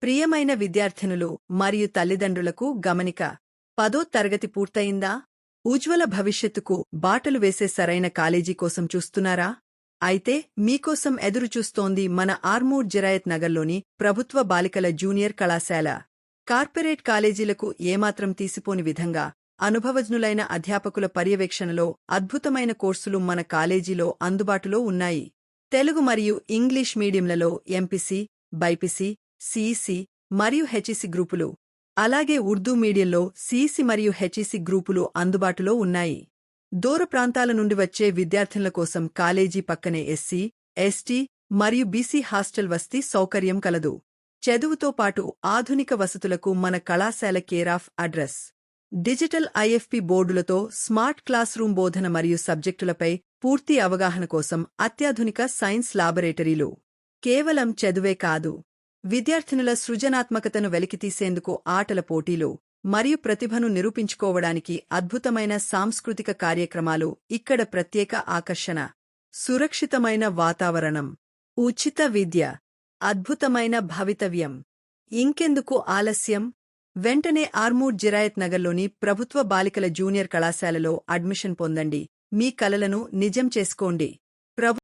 ప్రియమైన విద్యార్థినులు మరియు తల్లిదండ్రులకు గమనిక. 10వ తరగతి పూర్తయిందా? ఉజ్వల భవిష్యత్తుకు బాటలు వేసే సరైన కాలేజీ కోసం చూస్తున్నారా? అయితే మీకోసం ఎదురుచూస్తోంది మన ఆర్మూర్ జరాయత్ నగర్లోని ప్రభుత్వ బాలికల జూనియర్ కళాశాల. కార్పొరేట్ కాలేజీలకు ఏమాత్రం తీసిపోని విధంగా అనుభవజ్ఞులైన అధ్యాపకుల పర్యవేక్షణలో అద్భుతమైన కోర్సులు మన కాలేజీలో అందుబాటులో ఉన్నాయి. తెలుగు మరియు ఇంగ్లీష్ మీడియంలలో ఎంపీసీ, బైపీసీ, సీఈసీ మరియు హెచ్ఈసీ గ్రూపులు, అలాగే ఉర్దూ మీడియంలో సీఈసీ మరియు హెచ్ఈసీ గ్రూపులు అందుబాటులో ఉన్నాయి. దూర ప్రాంతాల నుండి వచ్చే విద్యార్థుల కోసం కాలేజీ పక్కనే ఎస్సీ, ఎస్టీ మరియు బీసీ హాస్టల్ వసతి సౌకర్యం కలదు. చదువుతో పాటు ఆధునిక వసతులకు మన కళాశాల కేరాఫ్ అడ్రస్. డిజిటల్ ఐఎఫ్పి బోర్డులతో స్మార్ట్ క్లాస్ రూమ్ బోధన మరియు సబ్జెక్టులపై పూర్తి అవగాహన కోసం అత్యాధునిక సైన్స్ లాబొరేటరీలు. కేవలం చదువే కాదు, విద్యార్థినుల సృజనాత్మకతను వెలికితీసేందుకు ఆటల పోటీలు మరియు ప్రతిభను నిరూపించుకోవడానికి అద్భుతమైన సాంస్కృతిక కార్యక్రమాలు ఇక్కడ ప్రత్యేక ఆకర్షణ. సురక్షితమైన వాతావరణం, ఉచిత విద్య, అద్భుతమైన భవితవ్యం. ఇంకెందుకు ఆలస్యం? వెంటనే ఆర్మూర్ జిరాయత్ నగర్లోని ప్రభుత్వ బాలికల జూనియర్ కళాశాలలో అడ్మిషన్ పొందండి. మీ కలలను నిజం చేసుకోండి.